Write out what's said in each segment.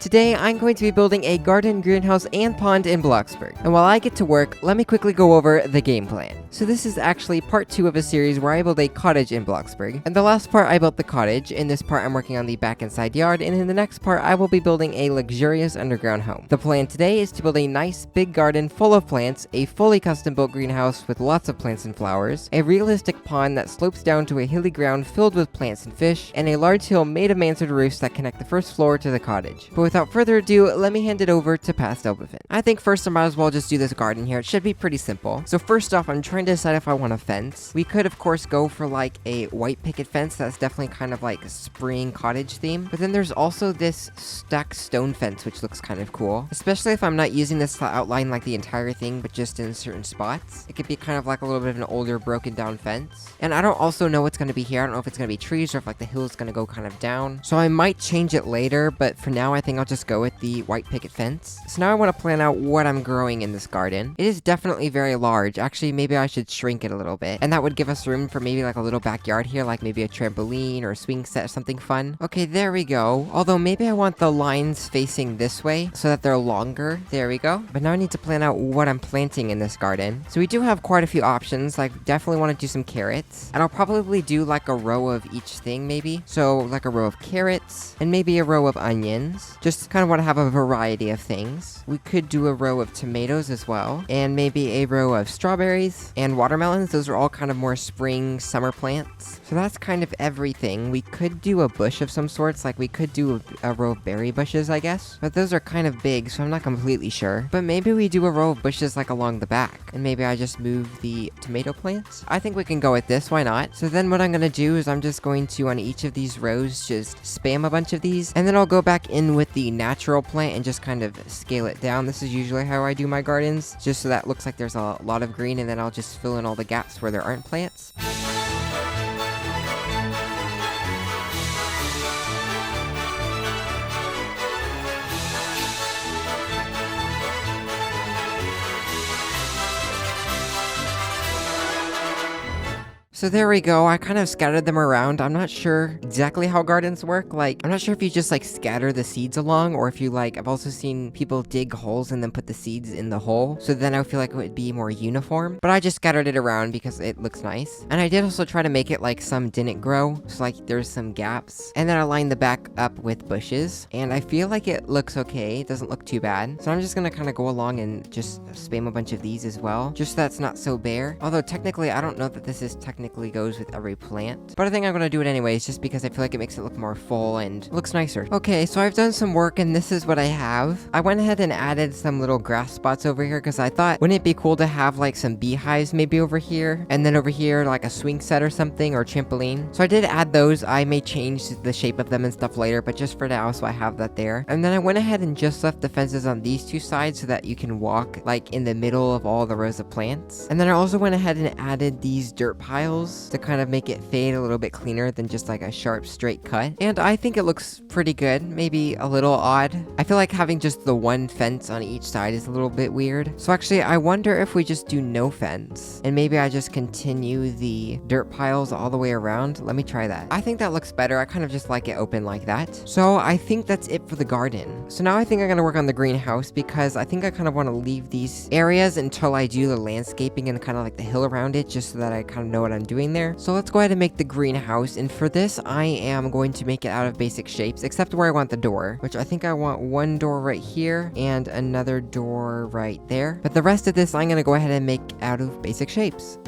Today, I'm going to be building a garden, greenhouse, and pond in Bloxburg. And while I get to work, let me quickly go over the game plan. So this is actually part 2 of a series where I build a cottage in Bloxburg. And the last part, I built the cottage. In this part, I'm working on the back and side yard. And in the next part, I will be building a luxurious underground home. The plan today is to build a nice big garden full of plants, a fully custom-built greenhouse with lots of plants and flowers, a realistic pond that slopes down to a hilly ground filled with plants and fish, and a large hill made of mansard roofs that connect the first floor to the cottage. But without further ado, let me hand it over to past Elbaphant. I think first I might as well just do this garden here. It should be pretty simple. So first off, I'm trying to decide if I want a fence. We could of course go for like a white picket fence. That's definitely kind of like a spring cottage theme. But then there's also this stacked stone fence, which looks kind of cool. Especially if I'm not using this to outline like the entire thing, but just in certain spots. It could be kind of like a little bit of an older broken down fence. And I don't also know what's going to be here. I don't know if it's going to be trees or if like the hill is going to go kind of down. So I might change it later, but for now I think I'll just go with the white picket fence. So now I want to plan out what I'm growing in this garden. It is definitely very large. Actually, maybe I should shrink it a little bit. And that would give us room for maybe like a little backyard here, like maybe a trampoline or a swing set or something fun. Okay, there we go. Although maybe I want the lines facing this way so that they're longer. There we go. But now I need to plan out what I'm planting in this garden. So we do have quite a few options. Like definitely want to do some carrots. And I'll probably do like a row of each thing maybe. So like a row of carrots and maybe a row of onions. Just kind of want to have a variety of things. We could do a row of tomatoes as well, and maybe a row of strawberries and watermelons. Those are all kind of more spring, summer plants. So that's kind of everything. We could do a bush of some sorts, like we could do a row of berry bushes, I guess. But those are kind of big, so I'm not completely sure. But maybe we do a row of bushes like along the back, and maybe I just move the tomato plants. I think we can go with this, why not? So then what I'm gonna do is I'm just going to, on each of these rows, just spam a bunch of these, and then I'll go back in with the natural plant and just kind of scale it down. This is usually how I do my gardens, just so that looks like there's a lot of green, and then I'll just fill in all the gaps where there aren't plants. So there we go. I kind of scattered them around. I'm not sure exactly how gardens work. Like, I'm not sure if you just like scatter the seeds along, or if you like, I've also seen people dig holes and then put the seeds in the hole. So then I feel like it would be more uniform. But I just scattered it around because it looks nice. And I did also try to make it like some didn't grow. So like there's some gaps. And then I lined the back up with bushes. And I feel like it looks okay. It doesn't look too bad. So I'm just gonna kind of go along and just spam a bunch of these as well. Just so that's not so bare. Although technically, I don't know that this is technically goes with every plant, but I think I'm gonna do it anyways just because I feel like it makes it look more full and looks nicer. Okay, so I've done some work and this is what I have. I went ahead and added some little grass spots over here because I thought, wouldn't it be cool to have like some beehives maybe over here, and then over here like a swing set or something, or trampoline. So I did add those. I may change the shape of them and stuff later, but just for now, so I have that there. And then I went ahead and just left the fences on these two sides so that you can walk like in the middle of all the rows of plants. And then I also went ahead and added these dirt piles to kind of make it fade a little bit cleaner than just like a sharp straight cut. And I think it looks pretty good, maybe a little odd. I feel like having just the one fence on each side is a little bit weird. So actually I wonder if we just do no fence and maybe I just continue the dirt piles all the way around. Let me try that. I think that looks better. I kind of just like it open like that. So I think that's it for the garden. So now I think I'm gonna work on the greenhouse because I think I kind of want to leave these areas until I do the landscaping and kind of like the hill around it, just so that I kind of know what I'm doing there. So let's go ahead and make the greenhouse, and for this I am going to make it out of basic shapes, except where I want the door, which I think I want one door right here and another door right there. But the rest of this I'm gonna go ahead and make out of basic shapes.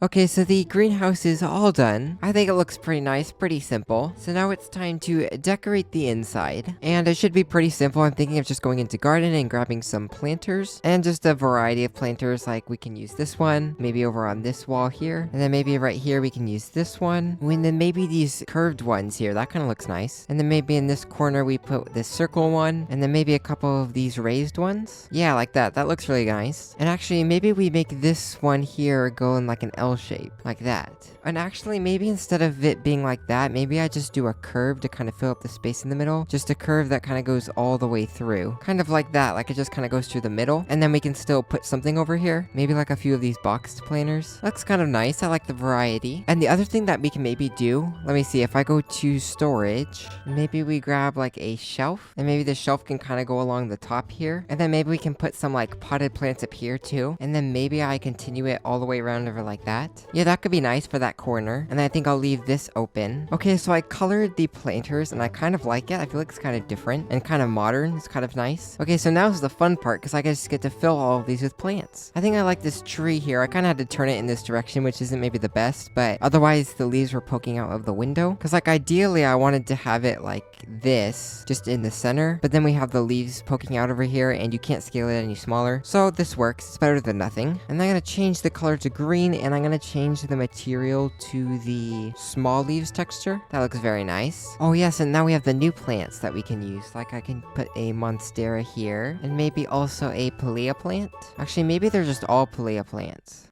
Okay, so the greenhouse is all done. I think it looks pretty nice, pretty simple. So now it's time to decorate the inside. And it should be pretty simple. I'm thinking of just going into garden and grabbing some planters and just a variety of planters. Like we can use this one, maybe over on this wall here. And then maybe right here we can use this one. And then maybe these curved ones here. That kind of looks nice. And then maybe in this corner we put this circle one. And then maybe a couple of these raised ones. Yeah, like that. That looks really nice. And actually maybe we make this one here go in like an L shape, like that. And actually maybe instead of it being like that, maybe I just do a curve to kind of fill up the space in the middle. Just a curve that kind of goes all the way through. Kind of like that, like it just kind of goes through the middle. And then we can still put something over here. Maybe like a few of these boxed planters. Looks kind of nice. I like the variety. And the other thing that we can maybe do, let me see, if I go to storage, maybe we grab like a shelf. And maybe the shelf can kind of go along the top here. And then maybe we can put some like potted plants up here too. And then maybe I continue it all the way around over like that. Yeah, that could be nice for that corner. And I think I'll leave this open. Okay, so I colored the planters and I kind of like it. I feel like it's kind of different and kind of modern. It's kind of nice. Okay, so now is the fun part because I just get to fill all of these with plants. I think I like this tree here. I kind of had to turn it in this direction, which isn't maybe the best, but otherwise the leaves were poking out of the window. Because like ideally I wanted to have it like this, just in the center, but then we have the leaves poking out over here and you can't scale it any smaller. So this works. It's better than nothing. And I'm going to change the color to green and I'm going to change the material to the small leaves texture. That looks very nice. Oh yes, and now we have the new plants that we can use. Like I can put a monstera here and maybe also a palea plant. Actually, maybe they're just all palea plants.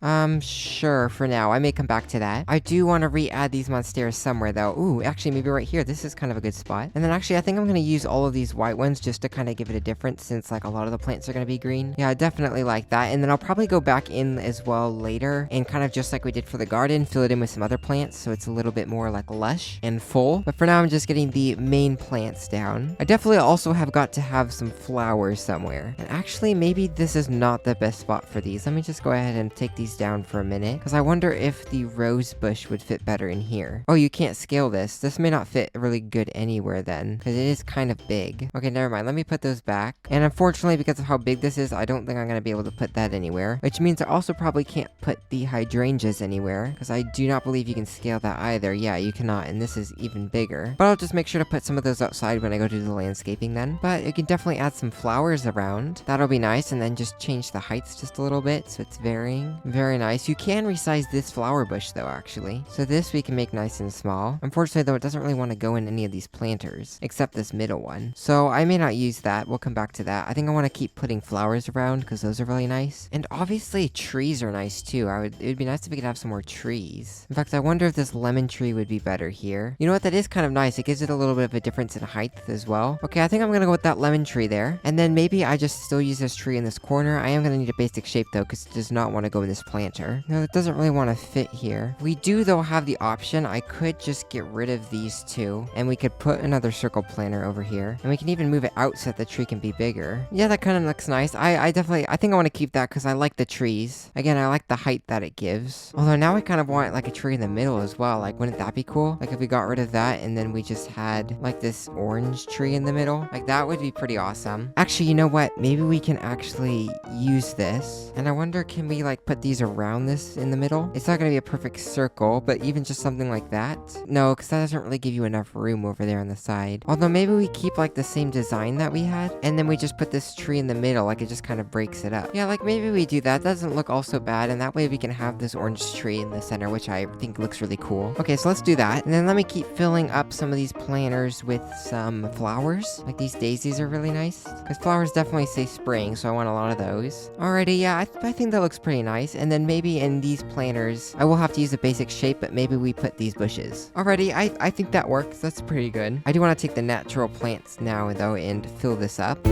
Sure, for now. I may come back to that. I do want to re-add these monsteras somewhere though. Ooh, actually maybe right here. This is kind of a good spot. And then actually I think I'm going to use all of these white ones just to kind of give it a difference since like a lot of the plants are going to be green. Yeah, I definitely like that. And then I'll probably go back in as well later and kind of just like we did for the garden, fill it in with some other plants so it's a little bit more like lush and full. But for now I'm just getting the main plants down. I definitely also have got to have some flowers somewhere. And actually maybe this is not the best spot for these. Let me just go ahead and take these down for a minute because I wonder if the rose bush would fit better in here. Oh, you can't scale this. This may not fit really good anywhere then because it is kind of big. Okay, never mind. Let me put those back. And unfortunately because of how big this is, I don't think I'm going to be able to put that anywhere, which means I also probably can't put the hydrangeas anywhere because I do not believe you can scale that either. Yeah, you cannot, and this is even bigger. But I'll just make sure to put some of those outside when I go to the landscaping then. But you can definitely add some flowers around. That'll be nice, and then just change the heights just a little bit so it's varying. Very nice. You can resize this flower bush though, actually. So this we can make nice and small. Unfortunately though, it doesn't really want to go in any of these planters, except this middle one. So I may not use that. We'll come back to that. I think I want to keep putting flowers around because those are really nice. And obviously trees are nice too. It would be nice if we could have some more trees. In fact, I wonder if this lemon tree would be better here. You know what? That is kind of nice. It gives it a little bit of a difference in height as well. Okay, I think I'm gonna go with that lemon tree there. And then maybe I just still use this tree in this corner. I am gonna need a basic shape though, because it does not want to go in this planter. No, it doesn't really want to fit here. We do though have the option. I could just get rid of these two and we could put another circle planter over here. And we can even move it out so that the tree can be bigger. Yeah, that kind of looks nice. I think I want to keep that because I like the trees. Again, I like the height that it gives. Although now I kind of want like a tree in the middle as well. Like, wouldn't that be cool? Like if we got rid of that and then we just had like this orange tree in the middle. Like that would be pretty awesome. Actually, you know what? Maybe we can actually use this. And I wonder, can we like put these around this in the middle? It's not going to be a perfect circle, but even just something like that. No, because that doesn't really give you enough room over there on the side. Although maybe we keep like the same design that we had and then we just put this tree in the middle. Like it just kind of breaks it up. Yeah, like maybe we do that. Doesn't look all so bad. And that way we can have this orange tree in the center, which I think looks really cool. Okay, so let's do that. And then let me keep filling up some of these planters with some flowers. Like these daisies are really nice. Because flowers definitely say spring, so I want a lot of those. Alrighty, yeah, I think that looks pretty nice. And then maybe in these planters, I will have to use a basic shape, but maybe we put these bushes. Alrighty, I think that works. That's pretty good. I do want to take the natural plants now, though, and fill this up.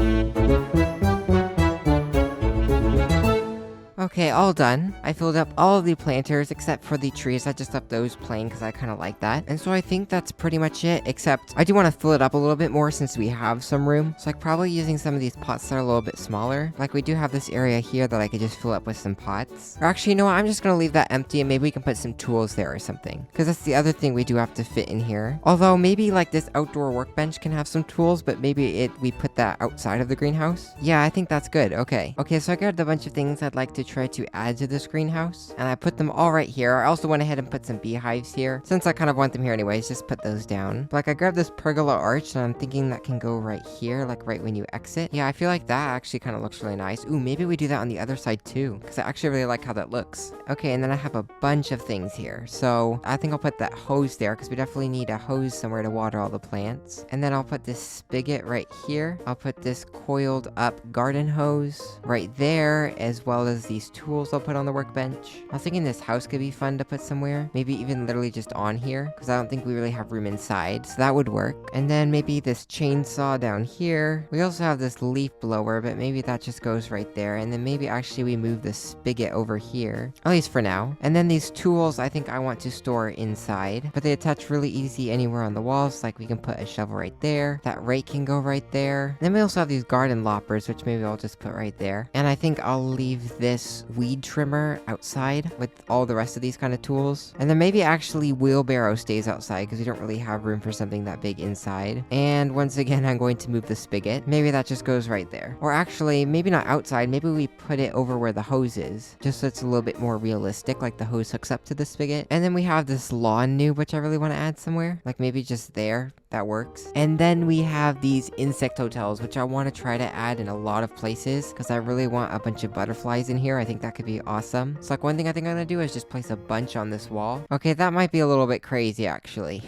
Okay, all done. I filled up all of the planters except for the trees. I just left those plain because I kind of like that. And so I think that's pretty much it, except I do want to fill it up a little bit more since we have some room. So like probably using some of these pots that are a little bit smaller. Like we do have this area here that I could just fill up with some pots. Or actually, you know what? I'm just going to leave that empty and maybe we can put some tools there or something. Because that's the other thing we do have to fit in here. Although maybe like this outdoor workbench can have some tools, but maybe we put that outside of the greenhouse. Yeah, I think that's good. Okay. Okay, so I got a bunch of things I'd like to try try to add to this greenhouse. And I put them all right here. I also went ahead and put some beehives here. Since I kind of want them here anyways, just put those down. Like I grabbed this pergola arch and I'm thinking that can go right here, like right when you exit. Yeah, I feel like that actually kind of looks really nice. Ooh, maybe we do that on the other side too, because I actually really like how that looks. Okay, and then I have a bunch of things here. So I think I'll put that hose there because we definitely need a hose somewhere to water all the plants. And then I'll put this spigot right here. I'll put this coiled up garden hose right there, as well as these tools I'll put on the workbench. I was thinking this house could be fun to put somewhere. Maybe even literally just on here, because I don't think we really have room inside. So that would work. And then maybe this chainsaw down here. We also have this leaf blower, but maybe that just goes right there. And then maybe actually we move the spigot over here, at least for now. And then these tools I think I want to store inside, but they attach really easy anywhere on the walls. Like we can put a shovel right there. That rake can go right there. And then we also have these garden loppers, which maybe I'll just put right there. And I think I'll leave this weed trimmer outside with all the rest of these kind of tools. And then maybe actually wheelbarrow stays outside because we don't really have room for something that big inside. And once again, I'm going to move the spigot. Maybe that just goes right there. Or actually, maybe not outside. Maybe we put it over where the hose is, just so it's a little bit more realistic, like the hose hooks up to the spigot. And then we have this lawn noob, which I really want to add somewhere. Like maybe just there. That works. And then we have these insect hotels, which I want to try to add in a lot of places because I really want a bunch of butterflies in here. I think that could be awesome. So like one thing I think I'm gonna do is just place a bunch on this wall. Okay, that might be a little bit crazy actually.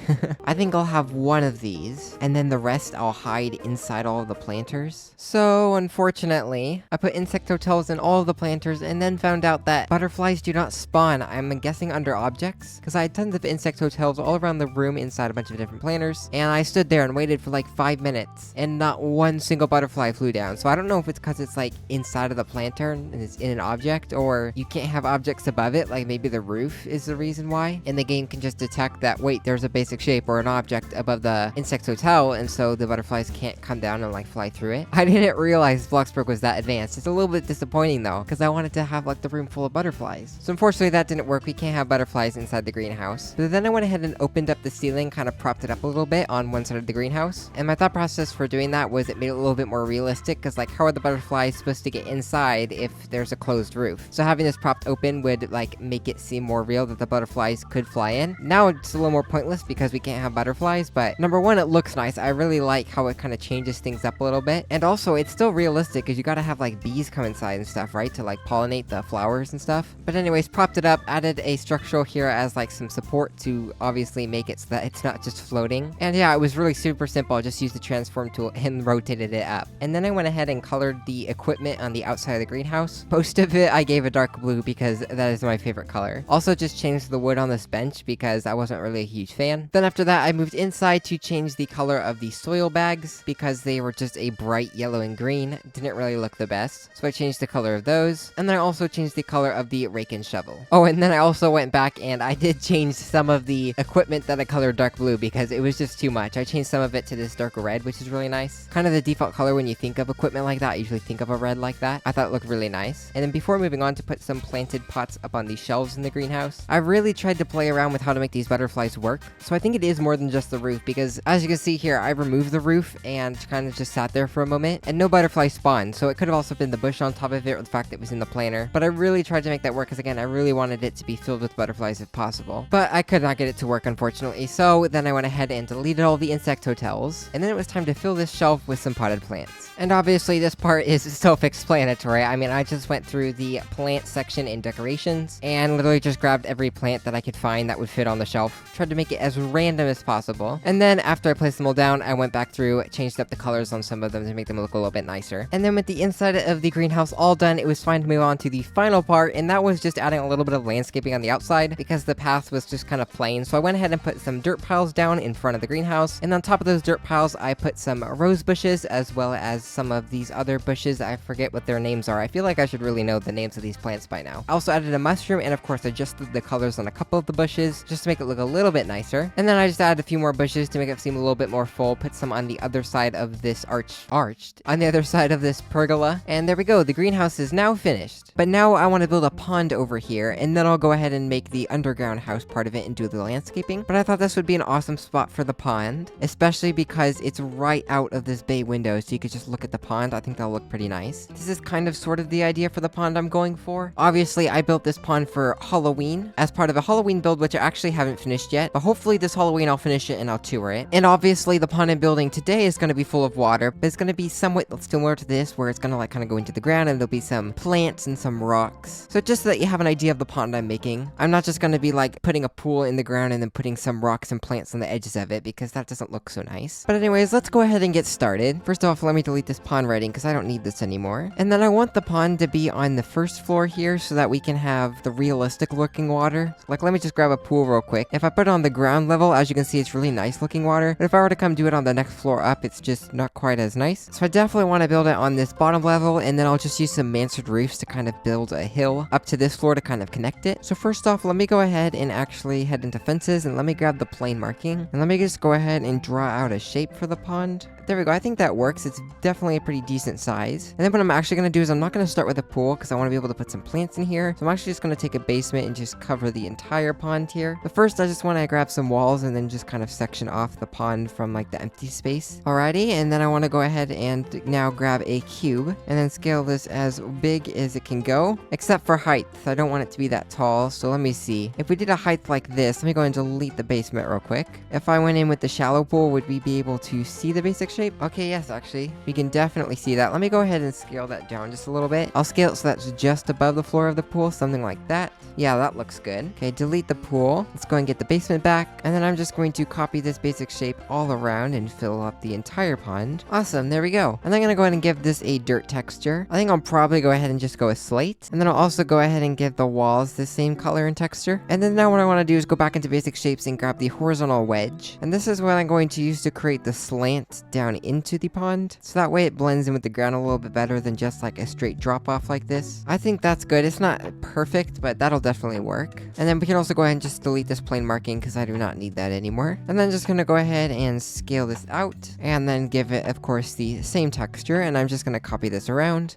I think I'll have one of these and then the rest I'll hide inside all of the planters. So unfortunately, I put insect hotels in all of the planters and then found out that butterflies do not spawn. I'm guessing under objects because I had tons of insect hotels all around the room inside a bunch of different planters, and I stood there and waited for like 5 minutes and not one single butterfly flew down. So I don't know if it's because it's like inside of the planter and it's in an object, or you can't have objects above it, like maybe the roof is the reason why, and the game can just detect that, wait, there's a basic shape or an object above the insect hotel, and so the butterflies can't come down and like fly through it. I didn't realize Bloxburg was that advanced. It's a little bit disappointing though, because I wanted to have like the room full of butterflies. So unfortunately that didn't work. We can't have butterflies inside the greenhouse. But then I went ahead and opened up the ceiling, kind of propped it up a little bit on one side of the greenhouse. And my thought process for doing that was it made it a little bit more realistic, because like how are the butterflies supposed to get inside if there's a closed roof? So having this propped open would like make it seem more real that the butterflies could fly in. Now it's a little more pointless because we can't have butterflies, but number one, it looks nice. I really like how it kind of changes things up a little bit. And also it's still realistic because you gotta have like bees come inside and stuff, right? To like pollinate the flowers and stuff. But anyways, propped it up, added a structural here as like some support to obviously make it so that it's not just floating. And yeah, it was really super simple. I just used the transform tool and rotated it up. And then I went ahead and colored the equipment on the outside of the greenhouse. Most of it I gave a dark blue because that is my favorite color. Also just changed the wood on this bench because I wasn't really a huge fan. Then after that, I moved inside to change the color of the soil bags because they were just a bright yellow and green. Didn't really look the best. So I changed the color of those. And then I also changed the color of the rake and shovel. Oh, and then I also went back and I did change some of the equipment that I colored dark blue because it was just too much. I changed some of it to this darker red, which is really nice. Kind of the default color when you think of equipment like that. I usually think of a red like that. I thought it looked really nice. And then before moving on to put some planted pots up on these shelves in the greenhouse, I really tried to play around with how to make these butterflies work. So I think it is more than just the roof because as you can see here, I removed the roof and kind of just sat there for a moment and no butterflies spawned. So it could have also been the bush on top of it or the fact that it was in the planter. But I really tried to make that work because again, I really wanted it to be filled with butterflies if possible. But I could not get it to work unfortunately. So then I went ahead and deleted all the insect hotels. And then it was time to fill this shelf with some potted plants. And obviously this part is self-explanatory. I mean, I just went through the plant section in decorations and literally just grabbed every plant that I could find that would fit on the shelf. Tried to make it as random as possible. And then after I placed them all down, I went back through, changed up the colors on some of them to make them look a little bit nicer. And then with the inside of the greenhouse all done, it was fine to move on to the final part, and that was just adding a little bit of landscaping on the outside because the path was just kind of plain. So I went ahead and put some dirt piles down in front of the greenhouse, and on top of those dirt piles, I put some rose bushes as well as some of these other bushes. I forget what their names are. I feel like I should really know the names of these plants by now. I also added a mushroom and of course adjusted the colors on a couple of the bushes just to make it look a little bit nicer. And then I just added a few more bushes to make it seem a little bit more full. Put some on the other side of this on the other side of this pergola. And there we go. The greenhouse is now finished. But now I want to build a pond over here, and then I'll go ahead and make the underground house part of it and do the landscaping. But I thought this would be an awesome spot for the pond, especially because it's right out of this bay window, so you could just look at the pond. I think that'll look pretty nice. This is kind of sort of the idea for the pond I'm I'm going for. Obviously, I built this pond for Halloween as part of a Halloween build, which I actually haven't finished yet, but hopefully this Halloween I'll finish it and I'll tour it. And obviously the pond I'm building today is going to be full of water, but it's going to be somewhat similar to this, where it's going to like kind of go into the ground and there'll be some plants and some rocks. So just so that you have an idea of the pond I'm making, I'm not just going to be like putting a pool in the ground and then putting some rocks and plants on the edges of it, because that doesn't look so nice. But anyways, let's go ahead and get started. First off, let me delete this pond writing because I don't need this anymore. And then I want the pond to be on the first floor here so that we can have the realistic looking water. Like, let me just grab a pool real quick. If I put it on the ground level, as you can see, it's really nice looking water. But if I were to come do it on the next floor up, it's just not quite as nice. So I definitely want to build it on this bottom level, and then I'll just use some mansard roofs to kind of build a hill up to this floor to kind of connect it. So first off, let me go ahead and actually head into fences, and let me grab the plane marking, and let me just go ahead and draw out a shape for the pond. There we go. I think that works. It's definitely a pretty decent size. And then what I'm actually going to do is I'm not going to start with a pool because I want to be able to put some plants in here. So I'm actually just going to take a basement and just cover the entire pond here. But first, I just want to grab some walls and then just kind of section off the pond from like the empty space. Alrighty, and then I want to go ahead and now grab a cube and then scale this as big as it can go, except for height. I don't want it to be that tall. So let me see. If we did a height like this, let me go and delete the basement real quick. If I went in with the shallow pool, would we be able to see the basic shape? Okay, yes, actually, we can definitely see that. Let me go ahead and scale that down just a little bit. I'll scale it so that's just above the floor of the pool, something like that. Yeah, that looks good. Okay, delete the pool. Let's go and get the basement back. And then I'm just going to copy this basic shape all around and fill up the entire pond. Awesome, there we go. And I'm gonna go ahead and give this a dirt texture. I think I'll probably go ahead and just go with slate. And then I'll also go ahead and give the walls the same color and texture. And then now what I want to do is go back into basic shapes and grab the horizontal wedge. And this is what I'm going to use to create the slant down into the pond. So that way it blends in with the ground a little bit better than just like a straight drop off like this. I think that's good. It's not perfect, but that'll definitely work. And then we can also go ahead and just delete this plane marking because I do not need that anymore. And then just gonna go ahead and scale this out and then give it, of course, the same texture. And I'm just gonna copy this around.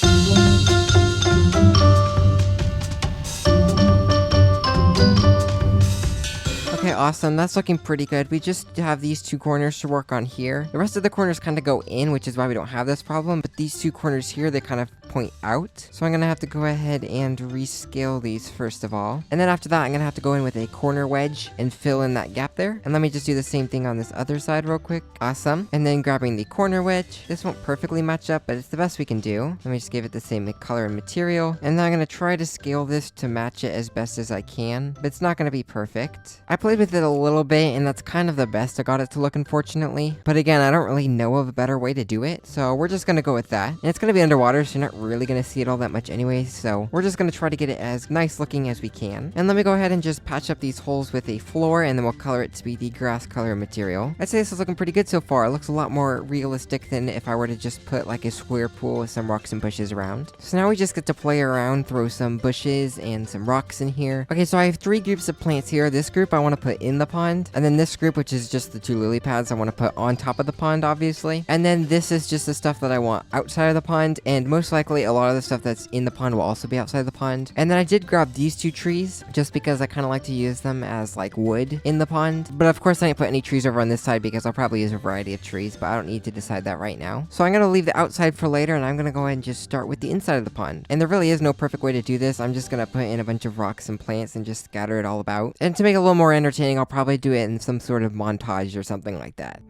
Okay, awesome. That's looking pretty good. We just have these two corners to work on here. The rest of the corners kind of go in, which is why we don't have this problem. But these two corners here, they kind of point out. So I'm going to have to go ahead and rescale these first of all. And then after that, I'm going to have to go in with a corner wedge and fill in that gap there. And let me just do the same thing on this other side real quick. Awesome. And then grabbing the corner wedge. This won't perfectly match up, but it's the best we can do. Let me just give it the same color and material. And then I'm going to try to scale this to match it as best as I can. But it's not going to be perfect. I played with it a little bit, and that's kind of the best I got it to look, unfortunately. But again, I don't really know of a better way to do it. So we're just going to go with that. And it's going to be underwater, so you're not really going to see it all that much anyway, so we're just going to try to get it as nice looking as we can. And let me go ahead and just patch up these holes with a floor, and then we'll color it to be the grass color material. I'd say this is looking pretty good so far. It looks a lot more realistic than if I were to just put like a square pool with some rocks and bushes around. So now we just get to play around, throw some bushes and some rocks in here. Okay, so I have 3 groups of plants here. This group I want to put in the pond, and then this group, which is just the 2 lily pads, I want to put on top of the pond, obviously. And then this is just the stuff that I want outside of the pond, and most likely a lot of the stuff that's in the pond will also be outside the pond. And then I did grab these 2 trees just because I kind of like to use them as like wood in the pond. But of course I didn't put any trees over on this side because I'll probably use a variety of trees, but I don't need to decide that right now. So I'm going to leave the outside for later, and I'm going to go ahead and just start with the inside of the pond. And there really is no perfect way to do this. I'm just going to put in a bunch of rocks and plants and just scatter it all about. And to make it a little more entertaining, I'll probably do it in some sort of montage or something like that.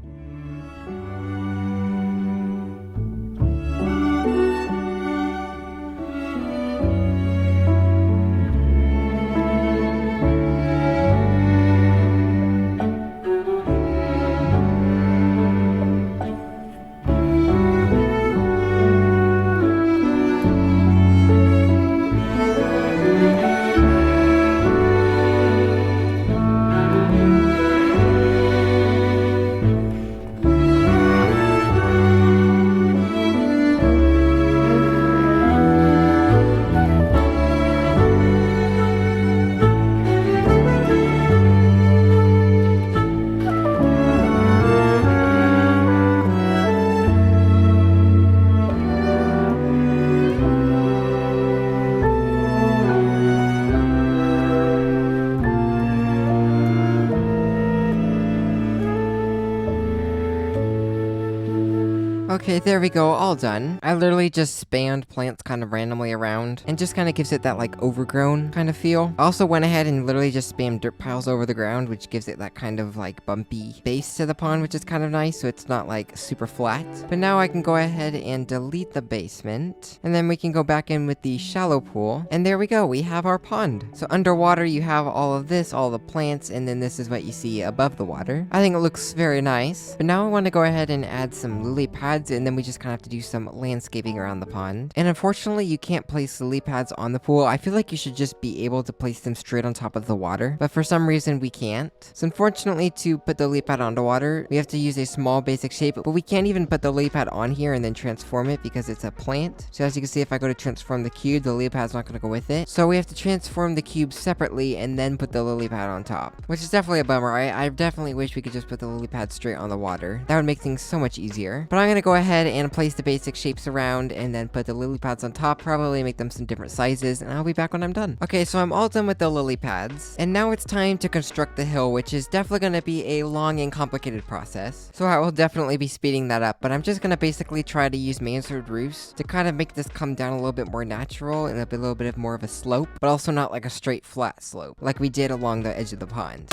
Okay, there we go, all done. I literally just spanned plants kind of randomly around and just kind of gives it that like overgrown kind of feel. I also went ahead and literally just spammed dirt piles over the ground, which gives it that kind of like bumpy base to the pond, which is kind of nice, so it's not like super flat. But now I can go ahead and delete the basement, and then we can go back in with the shallow pool, and there we go, we have our pond. So underwater you have all of this, all the plants, and then this is what you see above the water. I think it looks very nice. But now I want to go ahead and add some lily pads, and then we just kind of have to do some landscaping around the pond. And unfortunately you can't place lily pads on the pool. I feel like you should just be able to place them straight on top of the water, but for some reason we can't. So unfortunately, to put the lily pad onto water, we have to use a small basic shape, but we can't even put the lily pad on here and then transform it because it's a plant. So as you can see, if I go to transform the cube, the lily pad's not going to go with it. So we have to transform the cube separately and then put the lily pad on top, which is definitely a bummer. I definitely wish we could just put the lily pad straight on the water. That would make things so much easier. But I'm going to go ahead and place the basic shapes around and then put the lily pads on top, probably make them some different sizes, and I'll be back when I'm done. Okay, so I'm all done with the lily pads, and now it's time to construct the hill, which is definitely going to be a long and complicated process. So I will definitely be speeding that up, but I'm just going to basically try to use mansard roofs to kind of make this come down a little bit more natural and a little bit more of a slope, but also not like a straight flat slope like we did along the edge of the pond.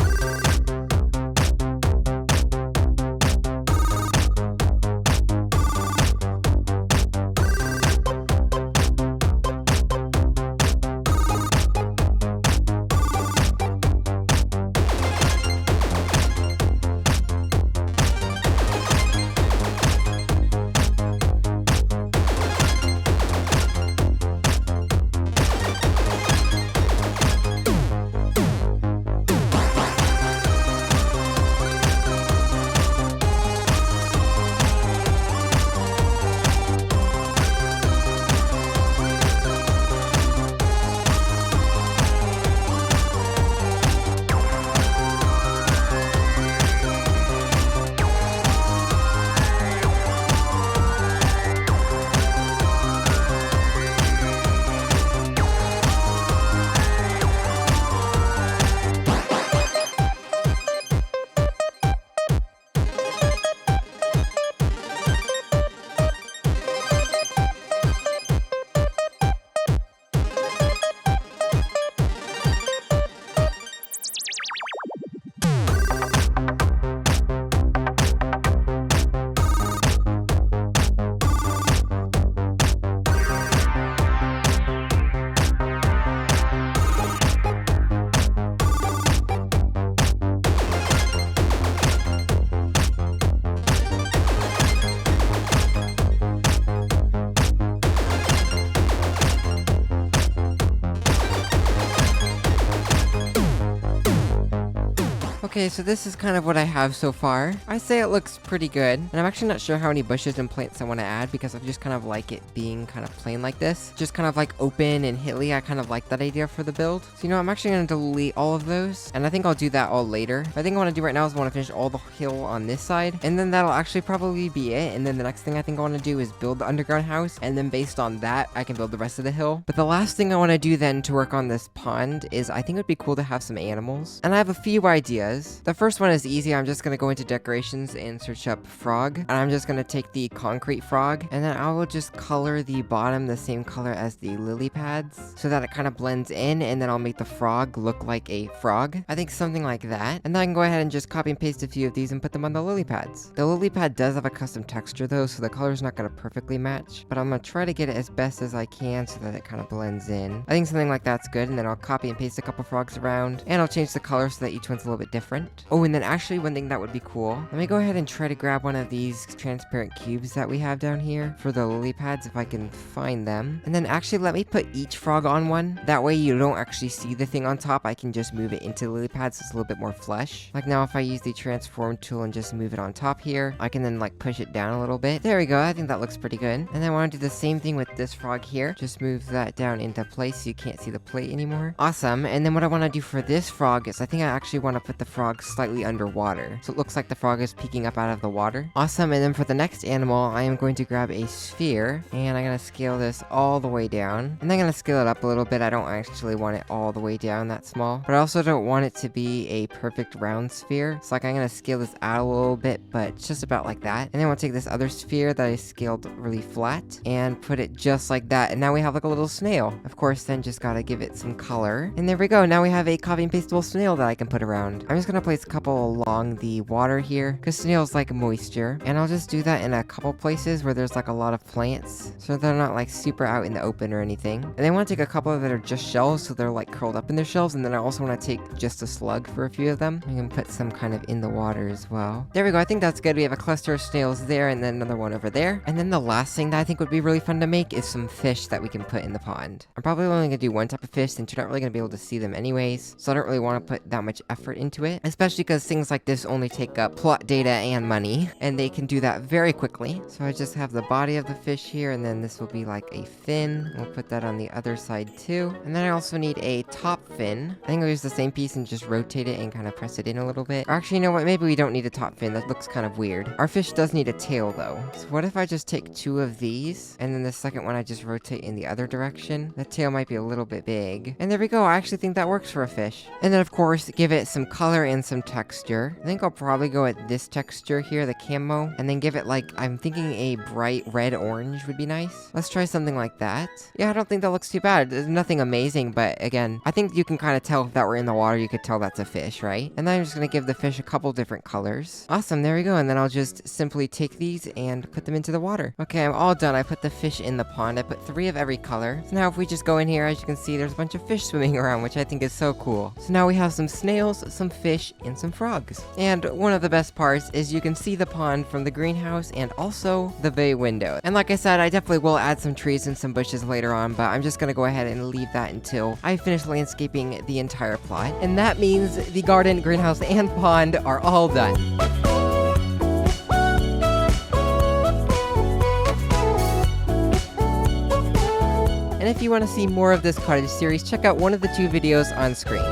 Okay, so this is kind of what I have so far. I say it looks pretty good, and I'm actually not sure how many bushes and plants I want to add because I just kind of like it being kind of plain like this. Just kind of like open and hilly. I kind of like that idea for the build. So, you know, I'm actually going to delete all of those, and I think I'll do that all later. But I think I want to do right now is I want to finish all the hill on this side, and then that'll actually probably be it. And then the next thing I think I want to do is build the underground house, and then based on that, I can build the rest of the hill. But the last thing I want to do then to work on this pond is I think it would be cool to have some animals, and I have a few ideas. The first one is easy. I'm just gonna go into decorations and search up frog, and I'm just gonna take the concrete frog, and then I will just color the bottom the same color as the lily pads so that it kind of blends in, and then I'll make the frog look like a frog. I think something like that. And then I can go ahead and just copy and paste a few of these and put them on the lily pads. The lily pad does have a custom texture though, so the color's not gonna perfectly match, but I'm gonna try to get it as best as I can so that it kind of blends in. I think something like that's good, and then I'll copy and paste a couple frogs around, and I'll change the color so that each one's a little bit different. Oh, and then actually one thing that would be cool, let me go ahead and try to grab one of these transparent cubes that we have down here for the lily pads if I can find them. And then actually let me put each frog on one. That way you don't actually see the thing on top. I can just move it into the lily pads so it's a little bit more flush. Like now if I use the transform tool and just move it on top here, I can then like push it down a little bit. There we go. I think that looks pretty good. And then I want to do the same thing with this frog here. Just move that down into place so you can't see the plate anymore. Awesome. And then what I want to do for this frog is I think I actually want to put the frog slightly underwater. So it looks like the frog is peeking up out of the water. Awesome, and then for the next animal, I am going to grab a sphere, and I'm gonna scale this all the way down. And I'm gonna scale it up a little bit. I don't actually want it all the way down that small, but I also don't want it to be a perfect round sphere. So like I'm gonna scale this out a little bit, but just about like that. And then we'll take this other sphere that I scaled really flat and put it just like that. And now we have like a little snail. Of course, then just gotta give it some color. And there we go. Now we have a copy and pastable snail that I can put around. I'm just gonna place a couple along the water here because snails like moisture. And I'll just do that in a couple places where there's like a lot of plants, so they're not like super out in the open or anything. And I want to take a couple that are just shells, so they're like curled up in their shells. And then I also want to take just a slug for a few of them. I can put some kind of in the water as well. There we go. I think that's good. We have a cluster of snails there and then another one over there. And then the last thing that I think would be really fun to make is some fish that we can put in the pond. I'm probably only gonna do one type of fish since you're not really gonna be able to see them anyways. So I don't really want to put that much effort into it, especially because things like this only take up plot data and money, and they can do that very quickly. So I just have the body of the fish here, and then this will be like a fin. We'll put that on the other side too. And then I also need a top fin. I think I'll use the same piece and just rotate it and kind of press it in a little bit. Or actually, you know what? Maybe we don't need a top fin. That looks kind of weird. Our fish does need a tail though. So what if I just take two of these, and then the second one I just rotate in the other direction? The tail might be a little bit big. And there we go. I actually think that works for a fish. And then of course, give it some color and some texture. I think I'll probably go with this texture here, the camo, and then give it like, I'm thinking a bright red orange would be nice. Let's try something like that. Yeah, I don't think that looks too bad. There's nothing amazing, but again, I think you can kind of tell if that were in the water, you could tell that's a fish, right? And then I'm just gonna give the fish a couple different colors. Awesome, there we go. And then I'll just simply take these and put them into the water. Okay, I'm all done. I put the fish in the pond. I put 3 of every color. So now if we just go in here, as you can see, there's a bunch of fish swimming around, which I think is so cool. So now we have some snails, some fish, and some frogs. And one of the best parts is you can see the pond from the greenhouse and also the bay window. And like I said, I definitely will add some trees and some bushes later on, but I'm just gonna go ahead and leave that until I finish landscaping the entire plot. And that means the garden, greenhouse, and pond are all done. And if you want to see more of this cottage series, check out one of the 2 videos on screen.